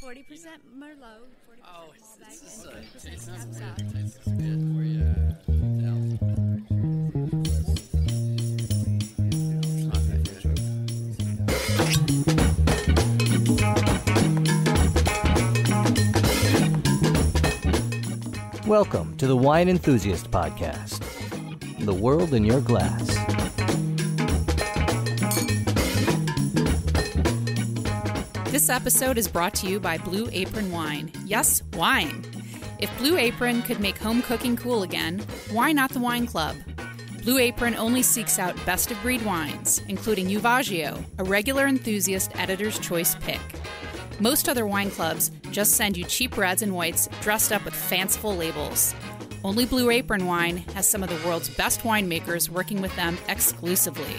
40% Merlot. 40% Oh, Malbec, it's and 20% good Absinthe. for you. Welcome to the Wine Enthusiast Podcast, the world in your glass. This episode is brought to you by Blue Apron Wine. Yes, wine. If Blue Apron could make home cooking cool again, why not the Wine Club? Blue Apron only seeks out best-of-breed wines, including Uvaggio, a regular enthusiast editor's choice pick. Most other wine clubs just send you cheap reds and whites dressed up with fanciful labels. Only Blue Apron Wine has some of the world's best winemakers working with them exclusively.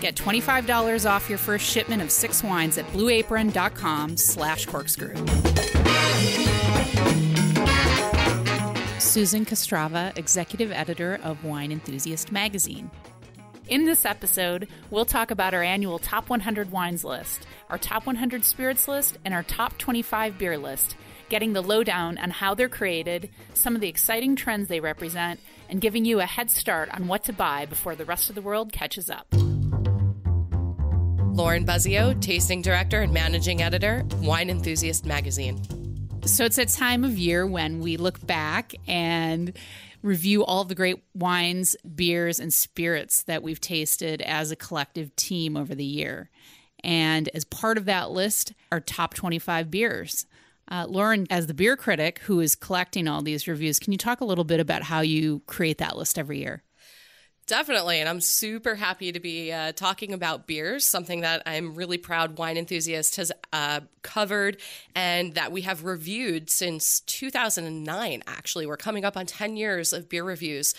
Get $25 off your first shipment of 6 wines at blueapron.com/corkscrew. Susan Kostrzewa, executive editor of Wine Enthusiast magazine. In this episode, we'll talk about our annual Top 100 Wines list, our Top 100 Spirits list, and our Top 25 Beer list, getting the lowdown on how they're created, some of the exciting trends they represent, and giving you a head start on what to buy before the rest of the world catches up. Lauren Buzzio, tasting director and managing editor, Wine Enthusiast magazine. So it's that time of year when we look back and review all the great wines, beers, and spirits that we've tasted as a collective team over the year. And as part of that list, our top 25 beers. Lauren, as the beer critic who is collecting all these reviews, can you talk a little bit about how you create that list every year? Definitely, and I'm super happy to be talking about beers, something that I'm really proud Wine Enthusiast has covered and that we have reviewed since 2009, actually. We're coming up on 10 years of beer reviews,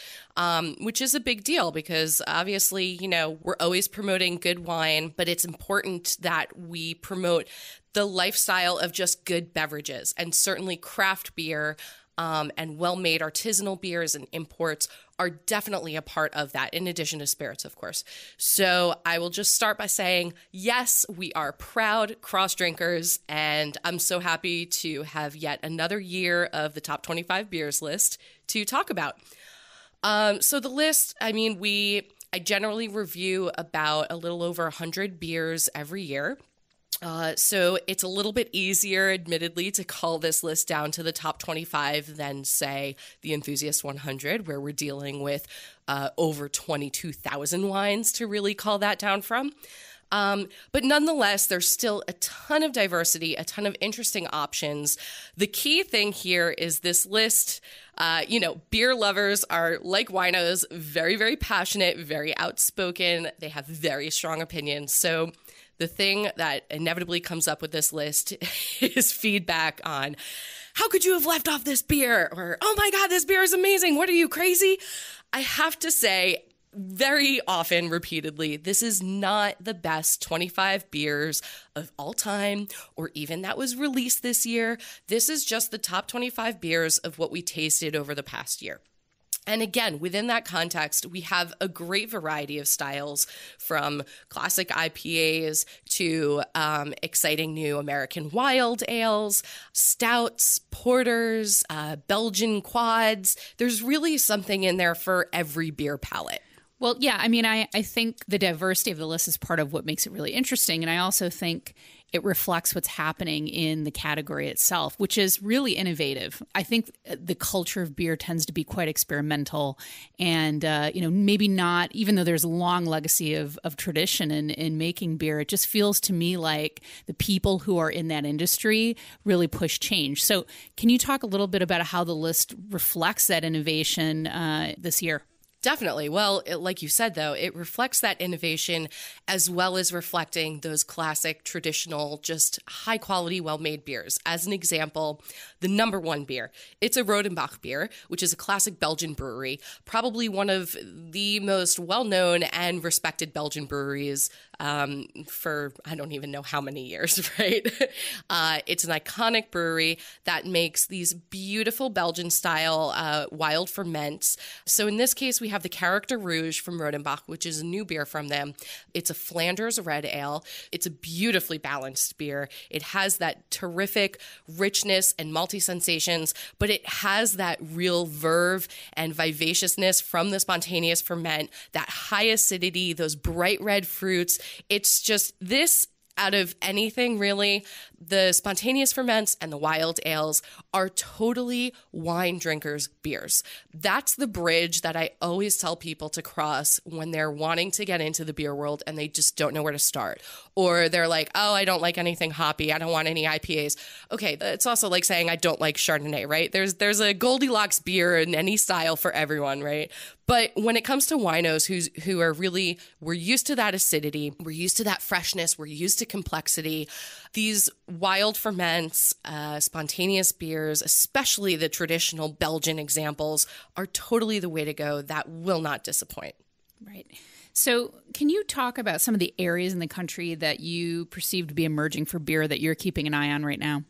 which is a big deal because obviously, you know, we're always promoting good wine, but it's important that we promote the lifestyle of just good beverages, and certainly craft beer and well-made artisanal beers and imports are definitely a part of that, in addition to spirits, of course. So I will just start by saying, yes, we are proud cross drinkers, and I'm so happy to have yet another year of the top 25 beers list to talk about. So the list, I generally review about a little over 100 beers every year. So it's a little bit easier, admittedly, to call this list down to the top 25 than, say, the Enthusiast 100, where we're dealing with over 22,000 wines to really call that down from. But nonetheless, there's still a ton of diversity, a ton of interesting options. The key thing here is this list. Beer lovers are, like winos, very, very passionate, very outspoken. They have very strong opinions. So the thing that inevitably comes up with this list is feedback on, how could you have left off this beer? Or, oh my God, this beer is amazing. What are you, crazy? I have to say, very often, repeatedly, this is not the best 25 beers of all time, or even that was released this year. This is just the top 25 beers of what we tasted over the past year. And again, within that context, we have a great variety of styles, from classic IPAs to exciting new American wild ales, stouts, porters, Belgian quads. There's really something in there for every beer palate. Well, yeah, I think the diversity of the list is part of what makes it really interesting. And I also think it reflects what's happening in the category itself, which is really innovative. I think the culture of beer tends to be quite experimental and, maybe not, even though there's a long legacy of tradition in making beer, it just feels to me like the people who are in that industry really push change. So can you talk a little bit about how the list reflects that innovation this year? Definitely. Well, like you said, though, it reflects that innovation as well as reflecting those classic, traditional, just high-quality, well-made beers. As an example, the number one beer. It's a Rodenbach beer, which is a classic Belgian brewery, probably one of the most well-known and respected Belgian breweries for I don't even know how many years, right? It's an iconic brewery that makes these beautiful Belgian-style wild ferments. So in this case, we have the Character Rouge from Rodenbach, which is a new beer from them. It's a Flanders red ale. It's a beautifully balanced beer. It has that terrific richness and malty sensations, but it has that real verve and vivaciousness from the spontaneous ferment, that high acidity, those bright red fruits. It's just this, out of anything really, the spontaneous ferments and the wild ales are totally wine drinkers' beers. That's the bridge that I always tell people to cross when they're wanting to get into the beer world and they just don't know where to start. Or they're like, oh, I don't like anything hoppy. I don't want any IPAs. Okay, it's also like saying I don't like Chardonnay, right? There's a Goldilocks beer in any style for everyone, right? But when it comes to winos who are really, we're used to that acidity, we're used to that freshness, we're used to complexity, these wild ferments, spontaneous beers, especially the traditional Belgian examples, are totally the way to go. That will not disappoint. Right. So can you talk about some of the areas in the country that you perceive to be emerging for beer that you're keeping an eye on right now?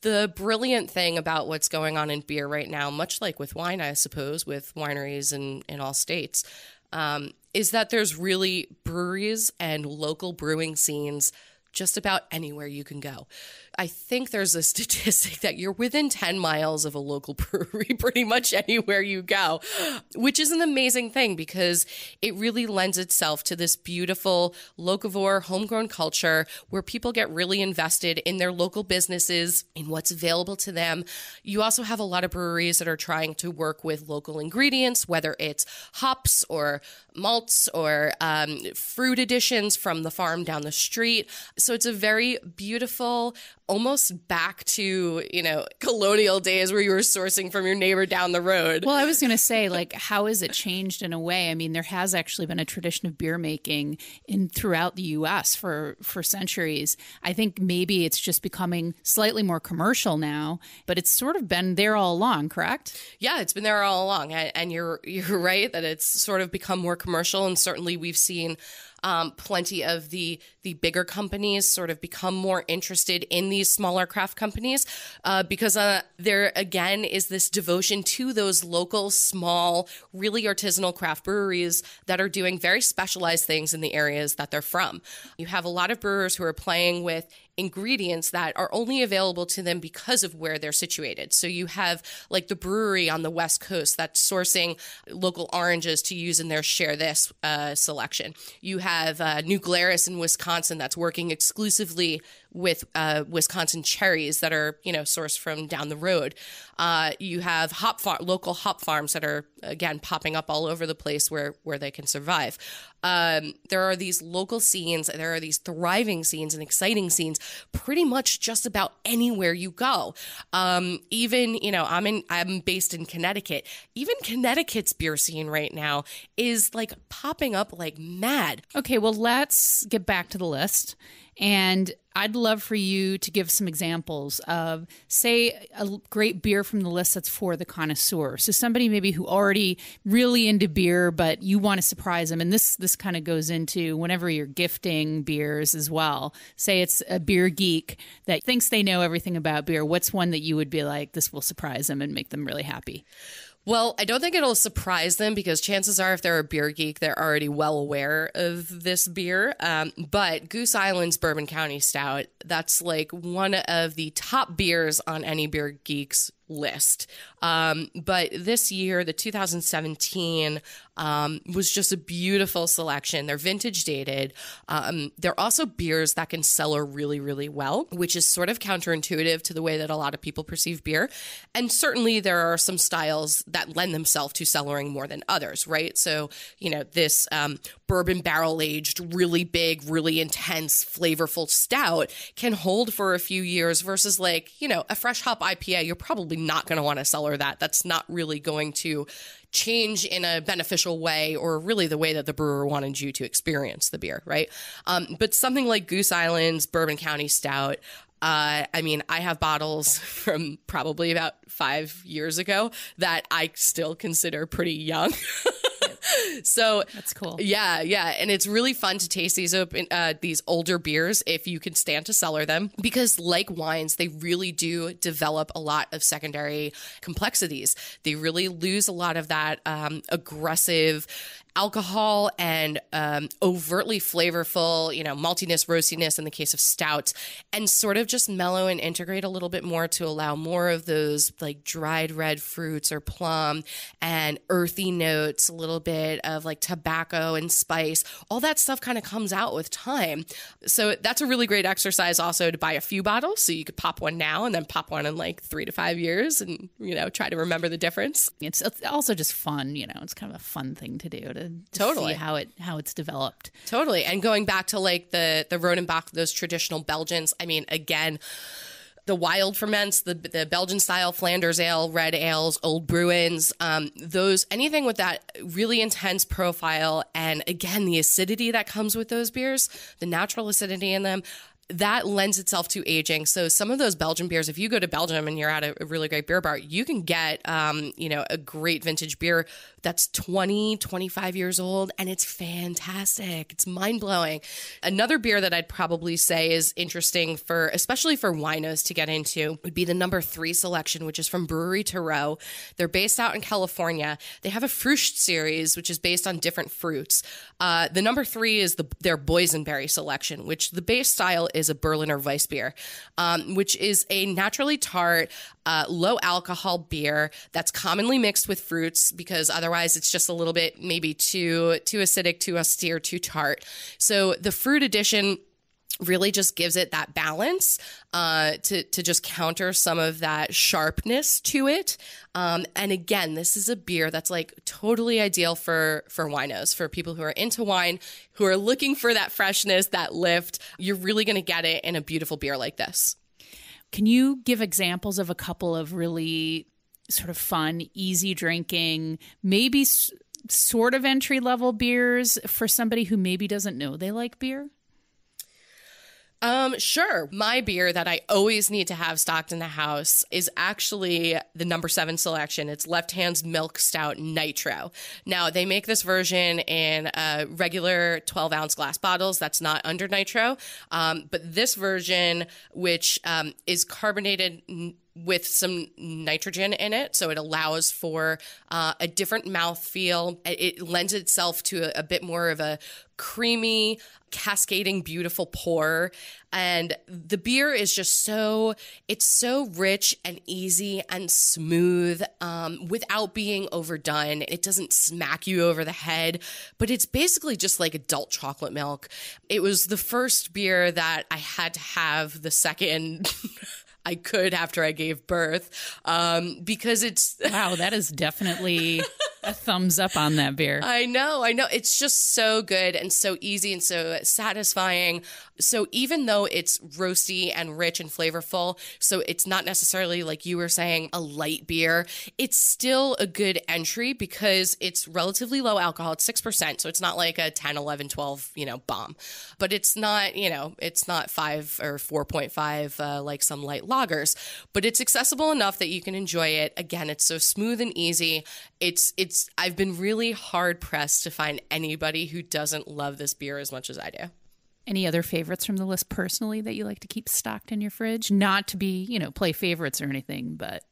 The brilliant thing about what's going on in beer right now, much like with wine, I suppose, with wineries in all states, is that there's really breweries and local brewing scenes just about anywhere you can go. I think there's a statistic that you're within 10 miles of a local brewery pretty much anywhere you go, which is an amazing thing because it really lends itself to this beautiful locavore homegrown culture where people get really invested in their local businesses, in what's available to them. You also have a lot of breweries that are trying to work with local ingredients, whether it's hops or malts or fruit additions from the farm down the street. So it's a very beautiful, almost back to, colonial days where you were sourcing from your neighbor down the road. Well, I was going to say, how has it changed in a way? I mean, there has actually been a tradition of beer making throughout the U.S. for centuries. I think maybe it's just becoming slightly more commercial now, but it's sort of been there all along, correct? Yeah, it's been there all along. And you're right that it's sort of become more commercial. And certainly we've seen plenty of the bigger companies sort of become more interested in these smaller craft companies because there, again, is this devotion to those local, small, really artisanal craft breweries that are doing very specialized things in the areas that they're from. You have a lot of brewers who are playing with ingredients that are only available to them because of where they're situated. So you have like the brewery on the West Coast that's sourcing local oranges to use in their Share This selection. You have New Glarus in Wisconsin that's working exclusively with Wisconsin cherries that are, sourced from down the road. You have local hop farms that are, again, popping up all over the place where they can survive. There are these local scenes, there are these thriving scenes and exciting scenes pretty much just about anywhere you go. Even, I'm based in Connecticut. Even Connecticut's beer scene right now is like popping up like mad. Okay, well, let's get back to the list. And I'd love for you to give some examples of, say, a great beer from the list that's for the connoisseur. So somebody maybe who already really into beer, but you want to surprise them. And this kind of goes into whenever you're gifting beers as well. Say it's a beer geek that thinks they know everything about beer. What's one that you would be like, this will surprise them and make them really happy? Well, I don't think it'll surprise them because chances are if they're a beer geek, they're already well aware of this beer. But Goose Island's Bourbon County Stout, that's like one of the top beers on any beer geek's list. But this year, the 2017 was just a beautiful selection. They're vintage dated. They're also beers that can cellar really, really well, which is sort of counterintuitive to the way that a lot of people perceive beer. And certainly there are some styles that lend themselves to cellaring more than others, right? So, this bourbon barrel aged, really big, really intense, flavorful stout can hold for a few years versus a fresh hop IPA. You're probably not going to want to cellar that. That's not really going to change in a beneficial way or really the way that the brewer wanted you to experience the beer, right? But something like Goose Island's Bourbon County Stout, I have bottles from probably about 5 years ago that I still consider pretty young. So That's cool. Yeah. And it's really fun to taste these older beers if you can stand to cellar them, because like wines, they really do develop a lot of secondary complexities. They really lose a lot of that aggressive alcohol and overtly flavorful, maltiness, roastiness in the case of stouts, and sort of just mellow and integrate a little bit more to allow more of those like dried red fruits or plum and earthy notes, a little bit of like tobacco and spice. All that stuff kind of comes out with time. So that's a really great exercise also to buy a few bottles. So you could pop one now and then pop one in like 3 to 5 years and, try to remember the difference. It's also just fun, it's kind of a fun thing to do to Totally see how it's developed. Totally. And going back to like the Rodenbach, those traditional Belgians, I mean, again, the wild ferments, the Belgian style Flanders ale, red ales, old Bruins, anything with that really intense profile. And again, the acidity that comes with those beers, the natural acidity in them, that lends itself to aging. So some of those Belgian beers, if you go to Belgium and you're at a really great beer bar, you can get, a great vintage beer that's 20, 25 years old, and it's fantastic. It's mind-blowing. Another beer that I'd probably say is interesting especially for winos to get into would be the number 3 selection, which is from Brewery Tarot. They're based out in California. They have a Früchte series, which is based on different fruits. The number 3 is their boysenberry selection, which the base style is a Berliner Weissbier, which is a naturally tart, low alcohol beer that's commonly mixed with fruits because otherwise it's just a little bit maybe too acidic, too austere, too tart. So the fruit addition really just gives it that balance to just counter some of that sharpness to it. And again, this is a beer that's like totally ideal for winos, for people who are into wine, who are looking for that freshness, that lift. You're really going to get it in a beautiful beer like this. Can you give examples of a couple of really sort of fun, easy drinking, maybe sort of entry-level beers for somebody who maybe doesn't know they like beer? Sure. My beer that I always need to have stocked in the house is actually the number 7 selection. It's Left Hand's Milk Stout Nitro. Now, they make this version in regular 12-ounce glass bottles. That's not under nitro. But this version, which is carbonated with some nitrogen in it, so it allows for a different mouthfeel. It lends itself to a bit more of a creamy, cascading, beautiful pour. And the beer is just it's so rich and easy and smooth without being overdone. It doesn't smack you over the head, but it's basically just like adult chocolate milk. It was the first beer that I had to have the second I could after I gave birth, because it's... Wow, that is definitely a thumbs up on that beer. I know. It's just so good and so easy and so satisfying. So even though it's roasty and rich and flavorful, so it's not necessarily, like you were saying, a light beer, it's still a good entry because it's relatively low alcohol. It's 6%, so it's not like a 10, 11, 12, bomb. But it's not, it's not 5 or 4.5 like some light lagers. But it's accessible enough that you can enjoy it. Again, it's so smooth and easy. I've been really hard pressed to find anybody who doesn't love this beer as much as I do. Any other favorites from the list personally that you like to keep stocked in your fridge? Not to be, play favorites or anything, but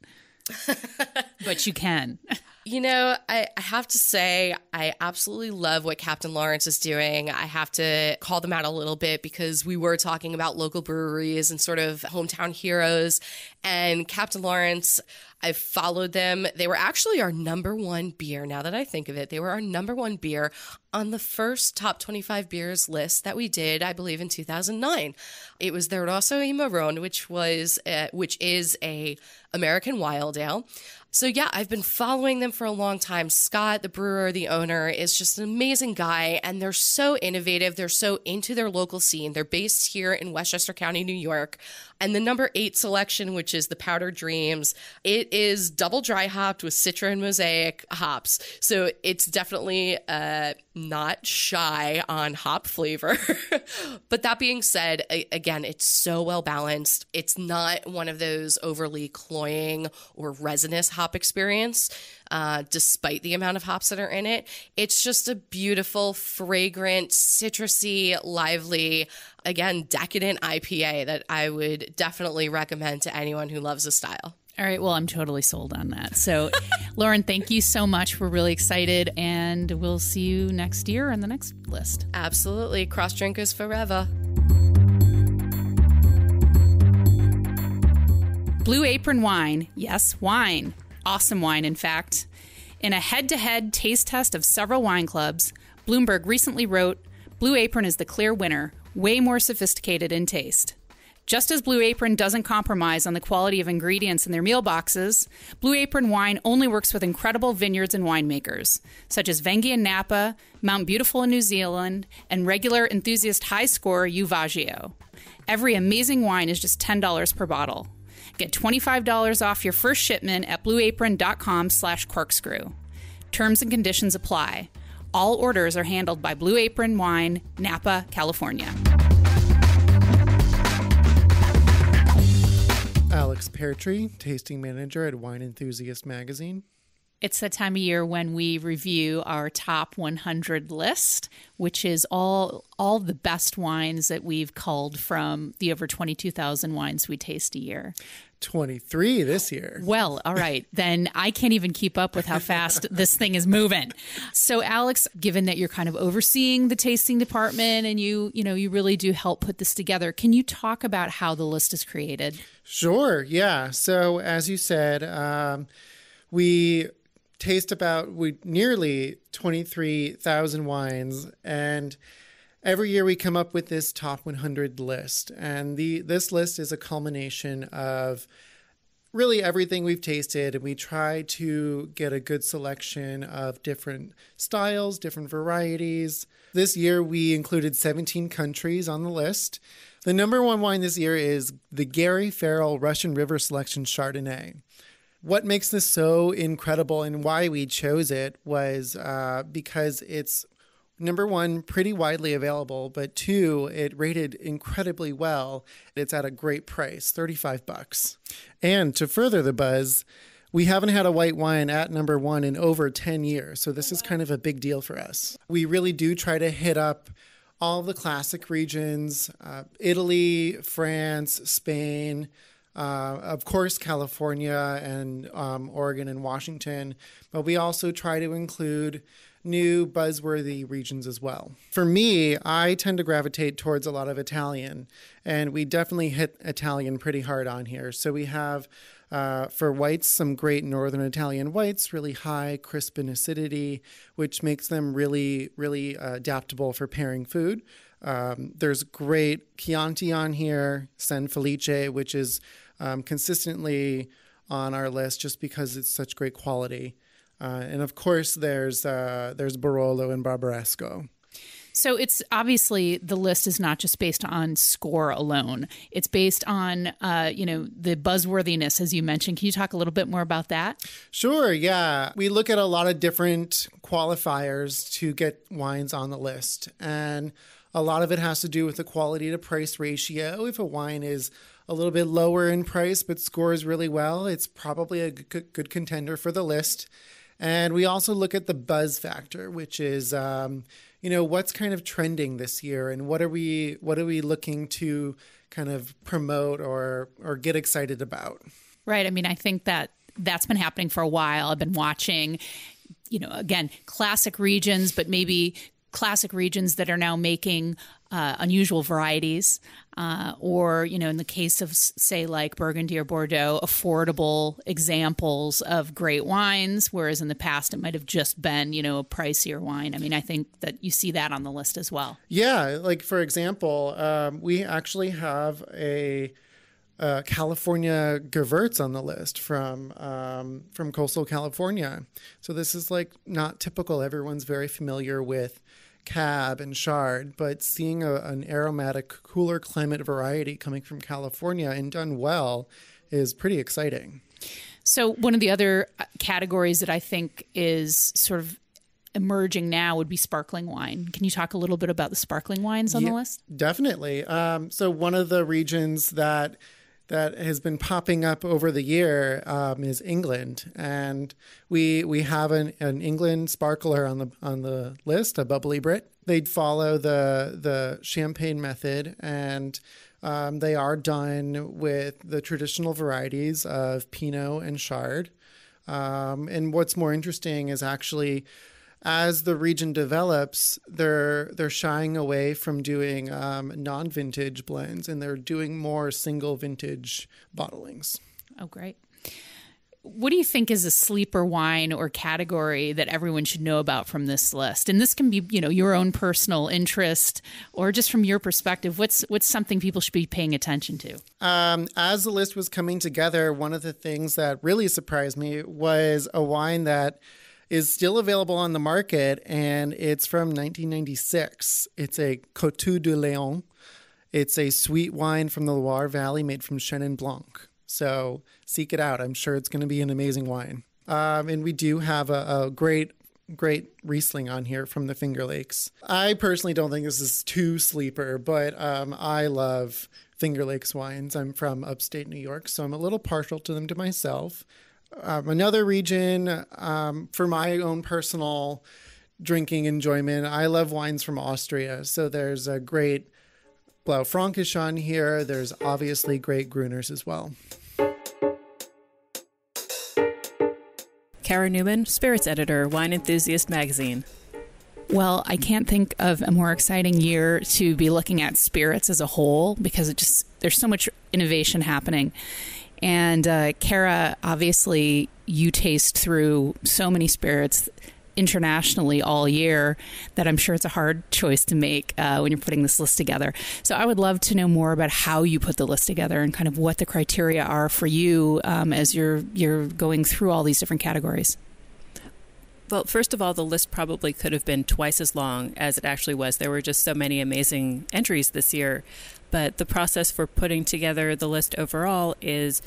you can. I have to say, I absolutely love what Captain Lawrence is doing. I have to call them out a little bit because we were talking about local breweries and sort of hometown heroes. And Captain Lawrence, I've followed them. They were actually our number 1 beer. Now that I think of it, they were our number 1 beer on the first top 25 beers list that we did, I believe, in 2009. It was their Rosso y Marron, which is a American wild ale. So yeah, I've been following them for a long time. Scott, the brewer, the owner, is just an amazing guy, and they're so innovative. They're so into their local scene. They're based here in Westchester County, New York. And the number 8 selection, which is the Powdered Dreams, it is double dry hopped with Citra and Mosaic hops. So it's definitely not shy on hop flavor. But that being said, again, it's so well balanced. It's not one of those overly cloying or resinous hops hop experience, despite the amount of hops that are in it. It's just a beautiful, fragrant, citrusy, lively, again, decadent IPA that I would definitely recommend to anyone who loves the style. All right. Well, I'm totally sold on that. So, Lauren, thank you so much. We're really excited, and we'll see you next year on the next list. Absolutely. Cross drinkers forever. Blue Apron Wine. Yes, wine. Awesome wine, in fact. In a head-to-head taste test of several wine clubs, Bloomberg recently wrote, Blue Apron is the clear winner, way more sophisticated in taste. Just as Blue Apron doesn't compromise on the quality of ingredients in their meal boxes, Blue Apron Wine only works with incredible vineyards and winemakers, such as Vengi in Napa, Mount Beautiful in New Zealand, and regular enthusiast high scorer Uvaggio. Every amazing wine is just $10 per bottle. Get $25 off your first shipment at blueapron.com/corkscrew. Terms and conditions apply. All orders are handled by Blue Apron Wine, Napa, California. Alex Peartree, tasting manager at Wine Enthusiast magazine. It's that time of year when we review our top 100 list, which is all the best wines that we've culled from the over 22,000 wines we taste a year. 23 this year. Well, all right. Then I can't even keep up with how fast this thing is moving. So, Alex, given that you're kind of overseeing the tasting department and you really do help put this together, can you talk about how the list is created? Sure. Yeah. So, as you said, we taste nearly 23,000 wines, and every year we come up with this top 100 list. And this list is a culmination of really everything we've tasted, and we try to get a good selection of different styles, different varieties. This year we included 17 countries on the list. The number one wine this year is the Gary Farrell Russian River Selection Chardonnay. What makes this so incredible and why we chose it was because it's, number one, pretty widely available, but two, it rated incredibly well. It's at a great price, $35. And to further the buzz, we haven't had a white wine at number one in over 10 years, so this is kind of a big deal for us. We really do try to hit up all the classic regions, Italy, France, Spain, of course, California and Oregon and Washington, but we also try to include new buzzworthy regions as well. For me, I tend to gravitate towards a lot of Italian, and we definitely hit Italian pretty hard on here. So we have, for whites, some great Northern Italian whites, really high, crisp in acidity, which makes them really, really adaptable for pairing food. There's great Chianti on here, San Felice, which is consistently on our list just because it's such great quality. And of course, there's Barolo and Barbaresco. So it's obviously the list is not just based on score alone. It's based on, the buzzworthiness, as you mentioned. Can you talk a little bit more about that? Sure, yeah. We look at a lot of different qualifiers to get wines on the list. And a lot of it has to do with the quality to price ratio. If a wine is a little bit lower in price but scores really well, it's probably a good contender for the list. And we also look at the buzz factor, which is, what's kind of trending this year, and what are we looking to kind of promote or get excited about? Right. I mean, I think that's been happening for a while. I've been watching, again, classic regions, but maybe classic regions that are now making unusual varieties, or, in the case of, say, like Burgundy or Bordeaux, affordable examples of great wines, whereas in the past it might have just been, a pricier wine. I mean, I think that you see that on the list as well. Yeah, like, for example, we actually have a California Gewürz on the list from coastal California. So this is like not typical. Everyone's very familiar with Cab and Chard, but seeing an aromatic, cooler climate variety coming from California and done well is pretty exciting. So one of the other categories that I think is sort of emerging now would be sparkling wine. Can you talk a little bit about the sparkling wines on the list? Definitely. So one of the regions that that has been popping up over the year is England, and we have an England sparkler on the list, a bubbly Brit. They'd follow the champagne method, and they are done with the traditional varieties of Pinot and Chard. And what's more interesting is actually, as the region develops, they're shying away from doing non-vintage blends, and they're doing more single vintage bottlings. Oh, great. What do you think is a sleeper wine or category that everyone should know about from this list? And this can be, your own personal interest or just from your perspective. What's something people should be paying attention to? As the list was coming together, one of the things that really surprised me was a wine that is still available on the market, and it's from 1996. It's a Coteau de Léon. It's a sweet wine from the Loire Valley made from Chenin Blanc. So seek it out. I'm sure it's going to be an amazing wine. And we do have a great Riesling on here from the Finger Lakes. I personally don't think this is too sleeper, but I love Finger Lakes wines. I'm from upstate New York, so I'm a little partial to them to myself. Another region, for my own personal drinking enjoyment, I love wines from Austria. So there's a great Blaufränkisch on here. There's obviously great Gruners as well. Kara Newman, Spirits Editor, Wine Enthusiast Magazine. Well, I can't think of a more exciting year to be looking at spirits as a whole, because there's so much innovation happening. And Kara, obviously, you taste through so many spirits internationally all year that I'm sure it's a hard choice to make when you're putting this list together. So I would love to know more about how you put the list together and kind of what the criteria are for you as you're going through all these different categories. Well, first of all, the list probably could have been twice as long as it actually was. There were just so many amazing entries this year. But the process for putting together the list overall is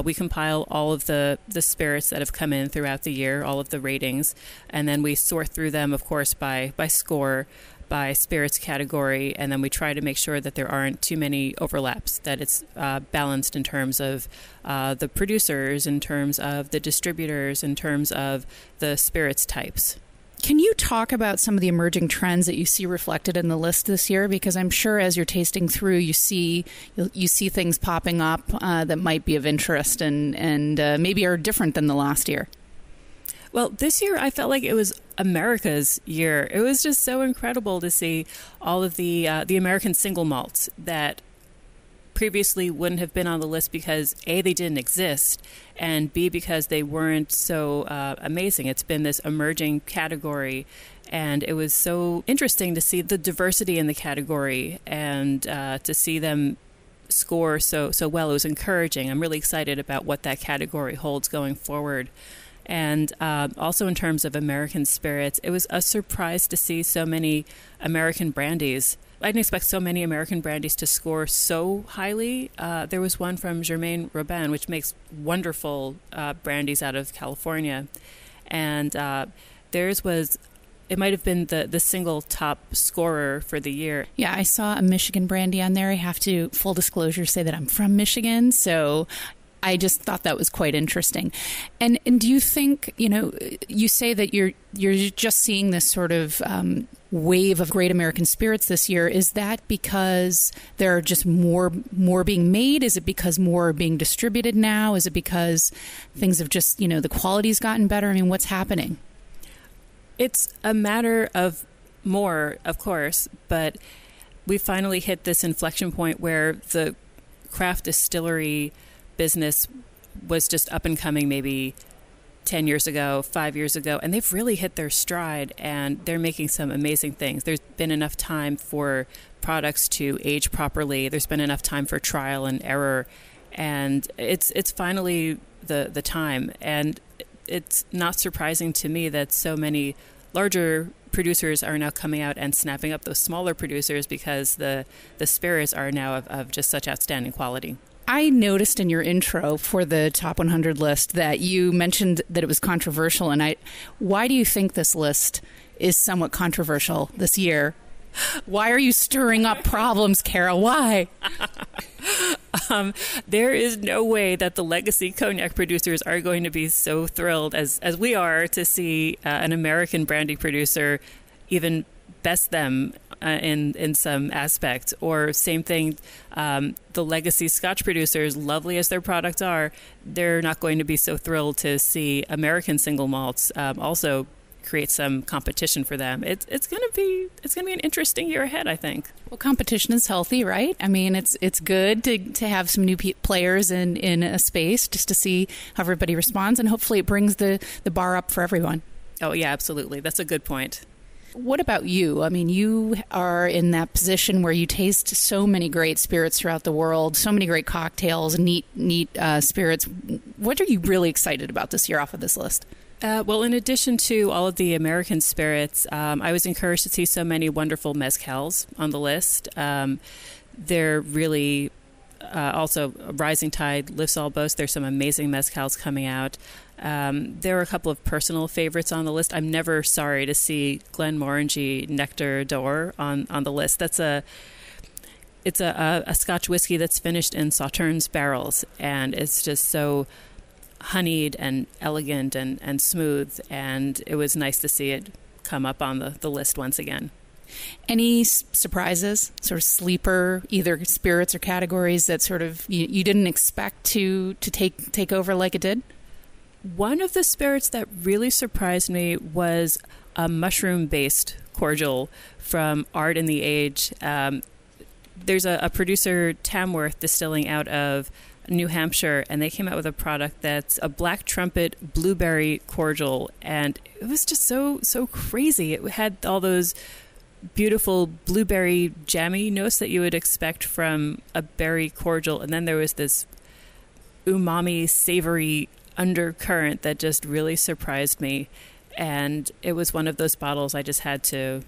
we compile all of the spirits that have come in throughout the year, all of the ratings, and then we sort through them, of course, by score, by spirits category, and then we try to make sure that there aren't too many overlaps, that it's balanced in terms of the producers, in terms of the distributors, in terms of the spirits types. Can you talk about some of the emerging trends that you see reflected in the list this year? Because I'm sure as you're tasting through, you see things popping up that might be of interest and maybe are different than the last year. Well, this year I felt like it was America's year. It was just so incredible to see all of the American single malts that previously wouldn't have been on the list because A, they didn't exist, and B, because they weren't so amazing. It's been this emerging category, and it was so interesting to see the diversity in the category and to see them score so well. It was encouraging. I'm really excited about what that category holds going forward. And also in terms of American spirits, it was a surprise to see so many American brandies. I didn't expect so many American brandies to score so highly. There was one from Germain Robin, which makes wonderful brandies out of California. And theirs was, it might have been the single top scorer for the year. Yeah, I saw a Michigan brandy on there. I have to, full disclosure, say that I'm from Michigan, so I just thought that was quite interesting. And do you think, you say that you're just seeing this sort of wave of great American spirits this year. Is that because there are just more being made? Is it because more are being distributed now? Is it because things have just, the quality's gotten better? I mean, what's happening? It's a matter of more, of course, but we finally hit this inflection point where the craft distillery business was just up and coming maybe 10 years ago, 5 years ago, and they've really hit their stride, and they're making some amazing things. There's been enough time for products to age properly. There's been enough time for trial and error, and it's finally the time. And it's not surprising to me that so many larger producers are now coming out and snapping up those smaller producers because the spirits are now of just such outstanding quality. I noticed in your intro for the top 100 list that you mentioned that it was controversial. And why do you think this list is somewhat controversial this year? Why are you stirring up problems, Kara? Why? There is no way that the legacy cognac producers are going to be so thrilled as we are to see an American brandy producer even best them in some aspect. Or same thing, the legacy Scotch producers, lovely as their products are, they're not going to be so thrilled to see American single malts also create some competition for them. It's going to be an interesting year ahead, I think. Well, competition is healthy, right? I mean, it's good to have some new players in a space just to see how everybody responds, and hopefully it brings the bar up for everyone. Oh, yeah, absolutely. That's a good point. What about you? I mean, you are in that position where you taste so many great spirits throughout the world, so many great cocktails, neat spirits. What are you really excited about this year off of this list? Well, in addition to all of the American spirits, I was encouraged to see so many wonderful mezcals on the list. They're really also a rising tide lifts all boats. There's some amazing mezcals coming out. There are a couple of personal favorites on the list. I'm never sorry to see Glenmorangie Nectar d'Or on the list. It's a Scotch whiskey that's finished in Sauternes barrels, and it's just so honeyed and elegant and smooth, and it was nice to see it come up on the list once again. Any surprises, sort of sleeper, either spirits or categories that sort of you didn't expect to take over like it did? One of the spirits that really surprised me was a mushroom-based cordial from Art in the Age. There's a producer, Tamworth, distilling out of New Hampshire, and they came out with a product that's a black trumpet blueberry cordial, and it was just so crazy. It had all those beautiful blueberry jammy notes that you would expect from a berry cordial, and then there was this umami savory undercurrent that just really surprised me. And it was one of those bottles I just had to,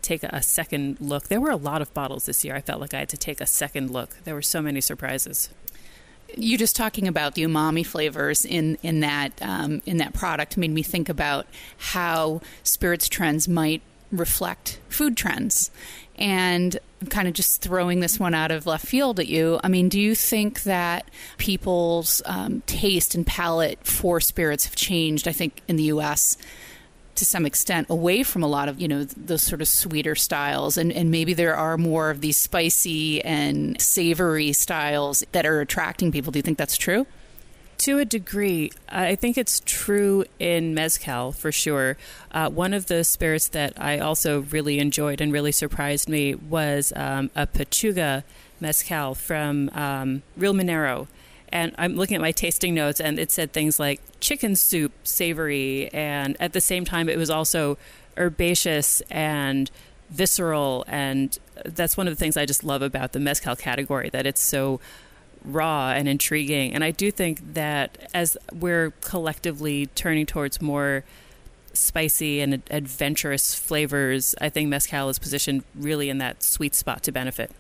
take a second look. There were a lot of bottles this year. I felt like I had to take a second look. There were so many surprises. You just talking about the umami flavors in that product made me think about how spirits trends might reflect food trends. And I'm kind of just throwing this one out of left field at you. I mean, do you think that people's taste and palate for spirits have changed, I think, in the U.S., to some extent, away from a lot of, those sort of sweeter styles, and maybe there are more of these spicy and savory styles that are attracting people. Do you think that's true? To a degree. I think it's true in mezcal, for sure. One of the spirits that I also really enjoyed and really surprised me was a Pechuga mezcal from Real Minero. And I'm looking at my tasting notes, and it said things like chicken soup savory, and at the same time it was also herbaceous and visceral, and that's one of the things I just love about the mezcal category, that it's so raw and intriguing. And I do think that as we're collectively turning towards more spicy and adventurous flavors, I think mezcal is positioned really in that sweet spot to benefit.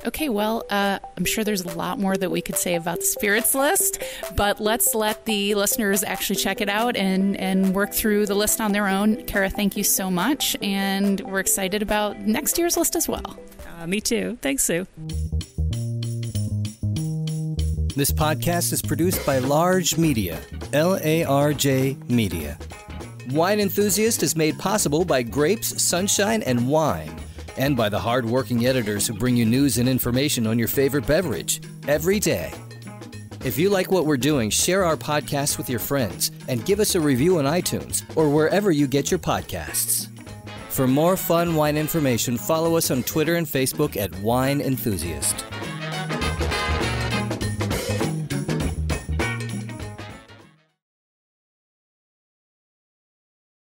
Okay, well, I'm sure there's a lot more that we could say about the spirits list, but let's let the listeners actually check it out and work through the list on their own. Kara, thank you so much, and we're excited about next year's list as well. Me too. Thanks, Sue. This podcast is produced by Large Media, LARJ Media. Wine Enthusiast is made possible by grapes, sunshine, and wine, and by the hard-working editors who bring you news and information on your favorite beverage every day. If you like what we're doing, share our podcast with your friends and give us a review on iTunes or wherever you get your podcasts. For more fun wine information, follow us on Twitter and Facebook at Wine Enthusiast.